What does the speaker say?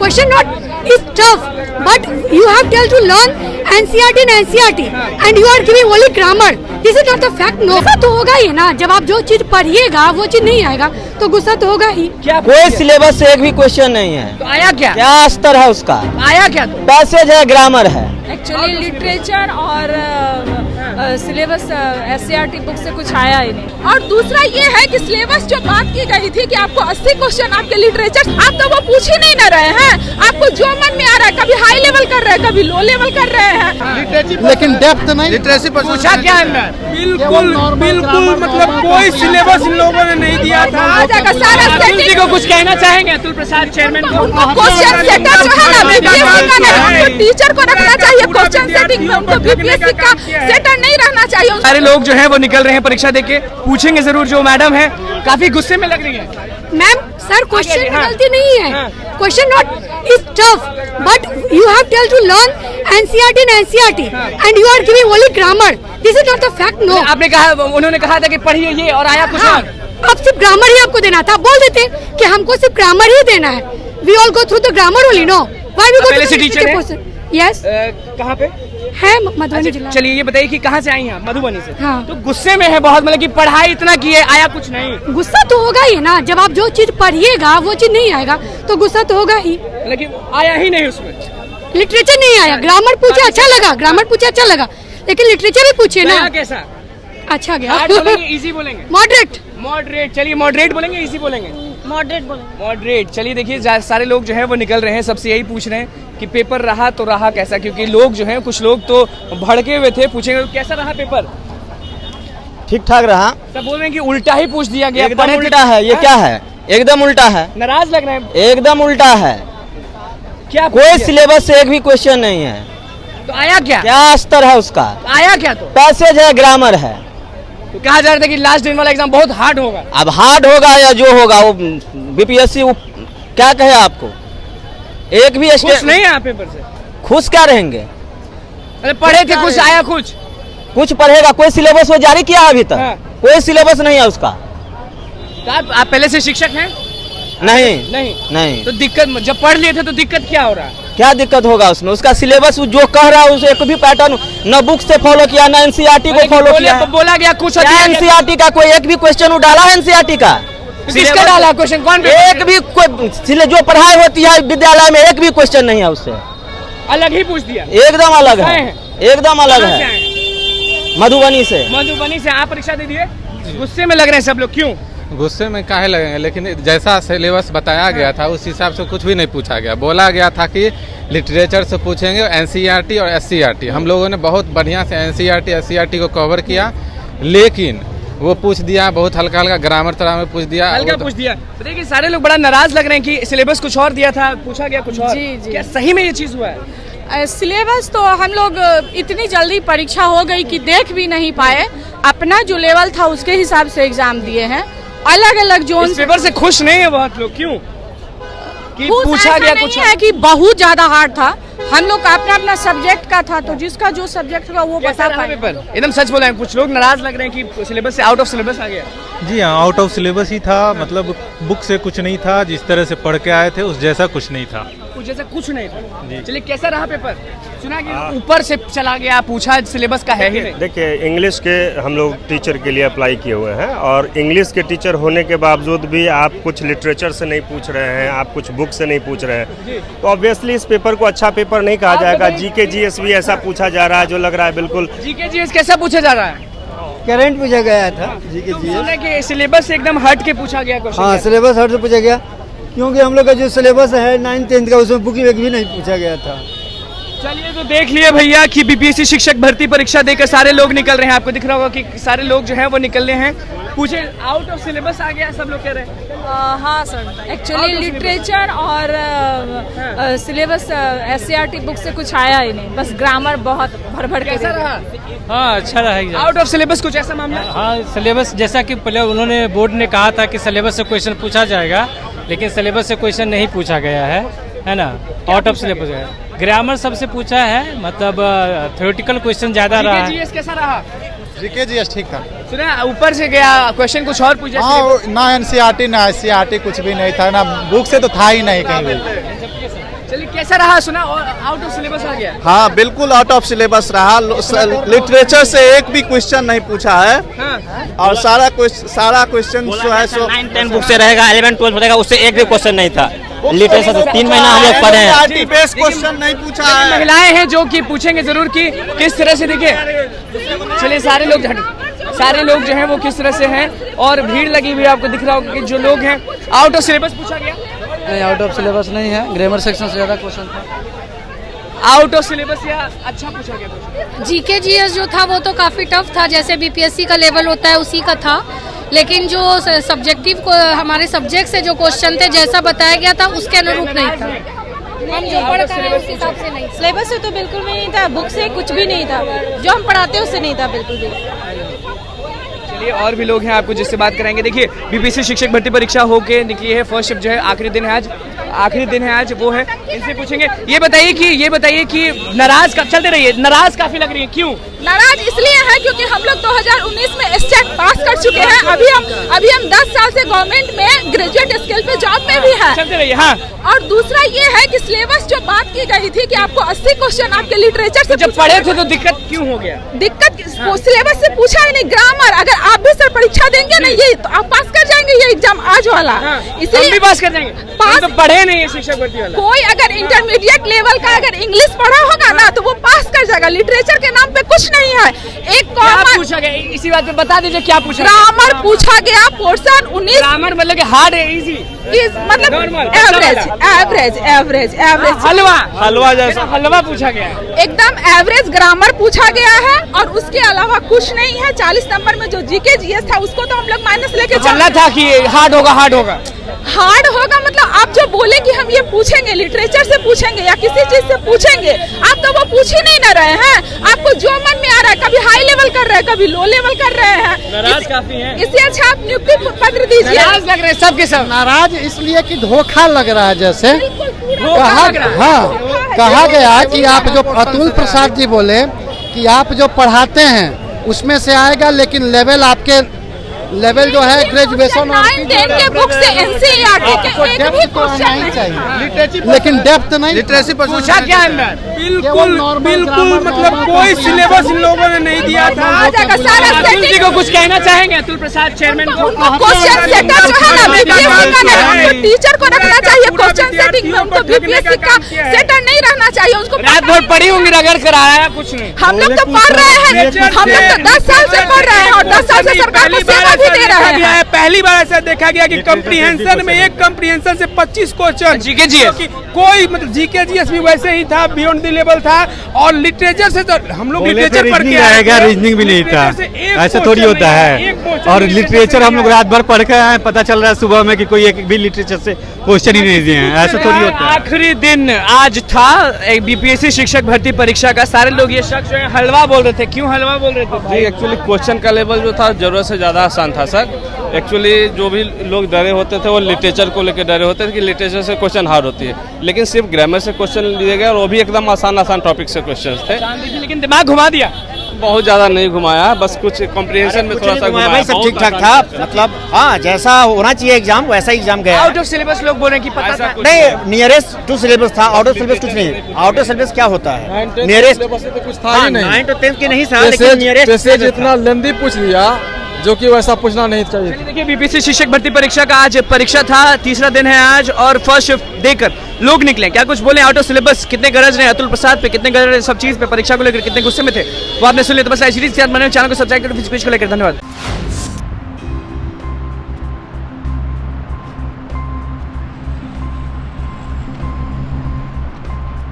question not is tough, but you have to learn NCERT and NCERT, and you are giving only grammar. This is not the fact. No, गुस्सा तो होगा ही ना, जब आप जो चीज पढ़िएगा वो चीज नहीं आएगा तो गुस्सा तो होगा ही। क्या कोई सिलेबस से एक भी क्वेश्चन नहीं है। तो आया क्या स्तर है उसका? आया क्या? पैसेज है, ग्रामर है। एक्चुअली लिटरेचर और सिलेबस SCERT बुक से कुछ आया ही नहीं। और दूसरा ये है कि सिलेबस जो बात की गई थी कि आपको 80 क्वेश्चन आपके लिटरेचर, आप तो वो पूछ ही नहीं ना रहे हैं। आपको जो मन में आ रहा है, कभी हाई लेवल कर रहे हैं, कभी लो लेवल कर रहे हैं, लेकिन डेप्थ नहीं। लिटरेसी पर पूछा क्या अंदर? बिल्कुल मतलब कोई सिलेबस इन लोगों ने नहीं दिया था। आ जाएगा सारा अतुल जी को कुछ कहना चाहेंगे? अतुल प्रसाद चेयरमैन को क्वेश्चन सेटर जो है ना BPSC का नहीं, टीचर को रखना चाहिए क्वेश्चन सेटिंग में, उनको BPSC का सेटर नहीं रहना चाहिए। सारे लोग जो है वो निकल रहे हैं परीक्षा देके, पूछेंगे जरूर। जो मैडम है काफी गुस्से में लग रही है। मैम सर क्वेश्चन में गलती नहीं है, question not is tough, but you have to learn NCERT and NCERT, and you are giving only grammar. This is not the fact. No. आपने कहा, उन्होंने कहा था कि पढ़िए ये और आया कुछ और। अब सिर्फ ग्रामर ही आपको देना था, बोल देते कि हमको सिर्फ ग्रामर ही देना है। We all go through the grammar only, no why we go पहले से टीचर है? यस कहाँ पे है? मधुबनी जिला। चलिए ये बताइए कि कहाँ से आई हैं आप? मधुबनी से। हाँ। तो गुस्से में है बहुत, मतलब कि पढ़ाई इतना की है, आया कुछ नहीं। गुस्सा तो होगा ही ना, जब आप जो चीज पढ़िएगा वो चीज नहीं आएगा तो गुस्सा तो होगा ही। लेकिन आया ही नहीं उसमें। लिटरेचर नहीं आया, ग्रामर पूछे अच्छा लगा, ग्रामर पूछे अच्छा लगा, लेकिन लिटरेचर भी पूछे ना। कैसा अच्छा गया? हार्ड बोलेंगे, इजी बोलेंगे? मॉडरेट। मॉडरेट। चलिए मॉडरेट बोलेंगे, इजी बोलेंगे? मॉडरेट बोलेंगे। मॉडरेट। चलिए देखिए सारे लोग जो है वो निकल रहे हैं, सबसे यही पूछ रहे हैं कि पेपर रहा तो रहा कैसा, क्योंकि लोग जो हैं कुछ लोग तो भड़के हुए थे। पूछेंगे कैसा रहा पेपर? ठीक ठाक रहा। सब बोल रहे हैं कि उल्टा ही पूछ दिया गया। एकदम उल्टा है। ये क्या है? एकदम उल्टा है। नाराज लग रहे हैं? एकदम उल्टा है। क्या कोई सिलेबस से एक भी क्वेश्चन नहीं है। तो आया क्या? स्तर है उसका? आया क्या? तो पैसेज है, ग्रामर है। तो कहा जा रहा था कि लास्ट दिन वाला एग्जाम बहुत हार्ड होगा। अब हार्ड होगा या जो होगा वो BPSC वो क्या कहे आपको? एक भी खुश नहीं है आप पेपर से? खुश क्या रहेंगे? अरे पढ़े थे कुछ, आया कुछ पढ़ेगा? कोई सिलेबस वो जारी किया अभी तक? हाँ। कोई सिलेबस नहीं है उसका। तो आप पहले से शिक्षक हैं? नहीं। तो दिक्कत, जब पढ़ लिए थे तो दिक्कत क्या हो रहा है? क्या दिक्कत होगा उसमें? उसका सिलेबस जो कह रहा है उसे एक भी पैटर्न न बुक से फॉलो किया, न NCERT को फॉलो किया। तो बोला गया कुछ NCERT का कोई एक भी क्वेश्चन डाला है NCERT का? किसका डाला क्वेश्चन? कौन? एक भी कोई जो पढ़ाई होती है विद्यालय में एक भी क्वेश्चन नहीं है उससे। अलग ही पूछ दिया? एकदम अलग है, एकदम अलग है। मधुबनी से आप परीक्षा दे दिए? गुस्से में लग रहे हैं सब लोग, क्यों? गुस्से में काहे लगेंगे, लेकिन जैसा सिलेबस बताया गया था उस हिसाब से कुछ भी नहीं पूछा गया। बोला गया था कि लिटरेचर से पूछेंगे, NCERT और SCERT। हम लोगों ने बहुत बढ़िया से NCERT SCERT को कवर किया, लेकिन वो पूछ दिया बहुत हल्का हल्का, ग्रामर तरह में पूछ दिया, हल्का पूछ दिया। देखिए सारे लोग बड़ा नाराज लग रहे हैं कि सिलेबस कुछ और दिया था, पूछा गया कुछ और। जी। क्या सही में ये चीज हुआ है? सिलेबस तो हम लोग इतनी जल्दी परीक्षा हो गई कि देख भी नहीं पाए। अपना जो लेवल था उसके हिसाब से एग्जाम दिए हैं। अलग अलग जोन। इस पेपर से खुश नहीं है बहुत लोग, क्यों? कि पूछा गया कुछ है कि बहुत ज्यादा हार्ड था। हम लोग का अपना अपना सब्जेक्ट का था, तो जिसका जो सब्जेक्ट होगा वो बता पाए। पेपर एकदम सच बोला है, कुछ लोग नाराज लग रहे हैं कि सिलेबस से आउट ऑफ सिलेबस आ गया। जी हाँ, आउट ऑफ सिलेबस ही था। मतलब बुक से कुछ नहीं था, जिस तरह से पढ़ के आए थे उस जैसा कुछ नहीं था। कुछ जैसा कुछ नहीं था। चलिए कैसा रहा पेपर? सुना कि ऊपर से चला गया, पूछा सिलेबस का है ही नहीं। देखिए इंग्लिश के हम लोग टीचर के लिए अप्लाई किए हुए हैं, और इंग्लिश के टीचर होने के बावजूद भी आप कुछ लिटरेचर से नहीं पूछ रहे हैं, आप कुछ बुक से नहीं पूछ रहे हैं, तो ऑब्वियसली इस पेपर को अच्छा पेपर नहीं कहा जाएगा। GK GS भी ऐसा पूछा जा रहा है जो लग रहा है बिल्कुल। GK GS कैसा पूछा जा रहा है? करंट पूछा गया था GK GS कि सिलेबस से एकदम हट के पूछा गया क्वेश्चन। हाँ, सिलेबस हट से पूछा गया, क्योंकि हम लोग का जो सिलेबस है 9th 10th का उसमें बुक भी नहीं पूछा गया था। चलिए तो देख लिए भैया कि BPSC शिक्षक भर्ती परीक्षा देकर सारे लोग निकल रहे हैं। आपको दिख रहा होगा कि सारे लोग जो हैं वो निकल रहे हैं। पूछे आउट ऑफ सिलेबस आ गया, सब लोग कह रहे हैं। हाँ सर, एक्चुअली लिटरेचर और सिलेबस SCERT बुक से कुछ आया ही नहीं, बस ग्रामर बहुत भर के। कैसा रहा? हाँ, अच्छा रहा। आउट ऑफ सिलेबस कुछ ऐसा मामला? हाँ, सिलेबस जैसा कि पहले उन्होंने बोर्ड ने कहा था कि सिलेबस से क्वेश्चन पूछा जाएगा, लेकिन सिलेबस से क्वेश्चन नहीं पूछा गया है ना, आउट ऑफ सिलेबस है। ग्रामर सबसे पूछा है, मतलब थ्योरेटिकल क्वेश्चन ज्यादा रहा है। GK कैसा रहा? GK GS ठीक था। सुना ऊपर से गया क्वेश्चन कुछ और पूछा? हाँ, ना NCERT ना SCERT कुछ भी नहीं था, ना बुक से तो था ही नहीं कहीं भी। कैसा रहा सुना और आउट ऑफ सिलेबस आ गया? हाँ बिल्कुल आउट ऑफ सिलेबस रहा। लिटरेचर से एक भी क्वेश्चन नहीं पूछा है। हाँ। और सारा क्वेश्चन जो है सो 9-10 बुक से रहेगा, 11-12 रहेगा, उससे एक भी क्वेश्चन नहीं था। लिटरेचर से 3 महीना हम लोग पढ़े हैं। बेस क्वेश्चन नहीं पूछा है। महिलाएं हैं जो कि पूछेंगे जरूर कि किस तरह से, देखिए चलिए सारे लोग जो हैं वो किस तरह से हैं और भीड़ लगी हुई है, आपको दिख रहा होगा कि जो लोग हैं। आउट ऑफ सिलेबस पूछा गया? नहीं, आउट ऑफ सिलेबस नहीं है, ग्रामर सेक्शन से ज़्यादा क्वेश्चन था। आउट ऑफ सिलेबस या अच्छा पूछा गया क्वेश्चन? जीके जीएस जो था वो तो काफ़ी टफ था, जैसे बीपीएससी का लेवल होता है उसी का था, लेकिन जो सब्जेक्टिव को हमारे सब्जेक्ट से जो क्वेश्चन थे जैसा बताया गया था उसके अनुरूप नहीं था। हम जो पढ़ कर रहे हैं उस हिसाब से नहीं। सिलेबस से तो बिल्कुल भी नहीं था, बुक से कुछ भी नहीं था, जो हम पढ़ाते उससे नहीं था बिल्कुल भी। चलिए और भी लोग हैं आपको जिससे बात कराएंगे। देखिए बीपीएससी शिक्षक भर्ती परीक्षा होके निकली है, फर्स्ट शिफ्ट जो है आखिरी दिन है आज वो है, इनसे पूछेंगे। ये बताइए कि नाराज चलते रहिए, नाराज काफी लग रही है, क्यों नाराज? इसलिए है क्योंकि हम लोग 2019 में स्टेट पास कर चुके हैं। अभी हम 10 साल से गवर्नमेंट में ग्रेजुएट स्केल पे जॉब में भी है। चलते रहिए। हाँ। और दूसरा ये है कि सिलेबस जो बात की गई थी कि आपको 80 क्वेश्चन आपके लिटरेचर से जब पढ़े थे तो दिक्कत क्यों हो गया? दिक्कत सिलेबस से पूछा ही नहीं। ग्रामर अगर आप भी सर परीक्षा देंगे ना, ये तो आप पास कर जाएंगे ये एग्जाम आज वाला। इसलिए भी पास कर जाएंगे। पास तो पढ़े नहीं है शिक्षक भर्ती वाला। कोई अगर इंटरमीडिएट लेवल का अगर इंग्लिश पढ़ा होगा ना तो वो पास कर जाएगा। लिटरेचर के नाम पे कुछ नहीं है। एक कॉमन पूछा गया, इसी बात पे बता दीजिए क्या पूछा? ग्रामर पूछा गया, पोर्शन 19। ग्रामर मतलब कि हार्ड है, इजी मतलब एवरेज हलवा जैसा हलवा पूछा गया है। एकदम एवरेज ग्रामर पूछा गया है और उसके अलावा कुछ नहीं है। 40 नंबर में जो जीके जीएस था उसको तो हम लोग माइनस लेके चलना था कि हार्ड होगा मतलब आप जो बोले कि हम ये पूछेंगे, लिटरेचर से पूछेंगे या किसी चीज से पूछेंगे, आप तो वो पूछ ही नहीं ना रहे हैं। आपको जो मन में आ रहा है, कभी हाई लेवल कर रहे हैं, कभी लो लेवल कर रहे हैं। नाराज काफी हैं। इससे अच्छा आप नियुक्ति पत्र दीजिए। नाराज लग रहे हैं सबके सब। नाराज इसलिए कि धोखा लग रहा है। जैसे कहा गया कि आप जो अतुल प्रसाद जी बोले कि आप जो पढ़ाते हैं उसमें से आएगा, लेकिन लेवल जो है ग्रेजुएशन और 9-10 के बुक से एनसीईआरटी के एक भी क्वेश्चन नहीं चाहिए, लेकिन डेप्थ नहीं। लिटरेसी पूछा क्या अंदर? बिल्कुल मतलब कोई सिलेबस इन लोगों ने नहीं दिया था। अतुल जी को कुछ कहना चाहेंगे? अतुल प्रसाद चेयरमैन को क्वेश्चन सेटर जो है ना बीपीएससी का नहीं, टीचर को रखना चाहिए क्वेश्चन सेटिंग में। उनको बीपीएससी का सेटर नहीं रहना चाहिए। उसको रात भर पढ़ी होंगी अगर कराया कुछ नहीं। हम लोग तो पढ़ रहे हैं, हम लोग तो 10 साल से पढ़ रहे हैं और 10 साल से सरकार को सेवा भी दे रहे हैं। पहली बार ऐसा देखा गया कि कम्प्रीहेंशन में एक कम्प्रीहेंशन से 25 क्वेश्चन जीके जीएस कोई मतलब जीके जीएस भी वैसे ही था, बियॉन्ड द लेवल था। और लिटरेचर से तो हम लोग लिटरेचर पढ़ के आएगा, रीजनिंग भी नहीं था, ऐसा थोड़ी होता है। और लिटरेचर हम लोग रात भर पढ़ के आए, पता चल रहा है सुबह में कि कोई एक भी लिटरेचर से क्वेश्चन ही नहीं दिए हैं, ऐसा थोड़ी होता है। आखिरी दिन आज था बीपीएससी शिक्षक भर्ती परीक्षा का। सारे लोग ये शख्स जो है हलवा बोल रहे थे। क्यों हलवा बोल रहे थे? जी एक्चुअली क्वेश्चन का लेवल जो था जरूरत से ज़्यादा आसान था सर। एक्चुअली जो भी लोग डरे होते थे वो लिटरेचर को लेकर डरे होते थे कि लिटरेचर से क्वेश्चन हार्ड होती है, लेकिन सिर्फ ग्रामर से क्वेश्चन लिए गए और वो भी एकदम आसान टॉपिक से क्वेश्चन थे। लेकिन दिमाग घुमा दिया? बहुत ज़्यादा नहीं घुमाया, बस कुछ कॉम्प्रिहेंशन में थोड़ा सा घुमाया। सब ठीक ठाक था, मतलब हाँ जैसा होना चाहिए एग्जाम वैसा एग्जाम गया। आउट ऑफ सिलेबस लोग बोल रहे हैं कि पता था नहीं, नियरेस्ट टू सिलेबस था। आउट ऑफ सिलेबस कुछ नहीं। आउट ऑफ सिलेबस क्या होता है? नियरेस्ट कुछ था ही नहीं। 9 और 10 के नहीं था, लेकिन नियरेस्ट इतना लेंदी पूछ लिया जो कि वैसा पूछना नहीं चाहिए। देखिए बीपीएससी शिक्षक भर्ती परीक्षा का आज परीक्षा था, तीसरा दिन है आज और फर्स्ट शिफ्ट देकर लोग निकले। क्या कुछ बोले? आउट ऑफ सिलेबस कितने गरज रहे अतुल प्रसाद पे, कितने गरज रहे सब चीज पे, परीक्षा को लेकर कितने गुस्से में थे, वो आपने सुन लिया। तो बस ऐसी चैनल को सब्सक्राइब करो को लेकर। धन्यवाद।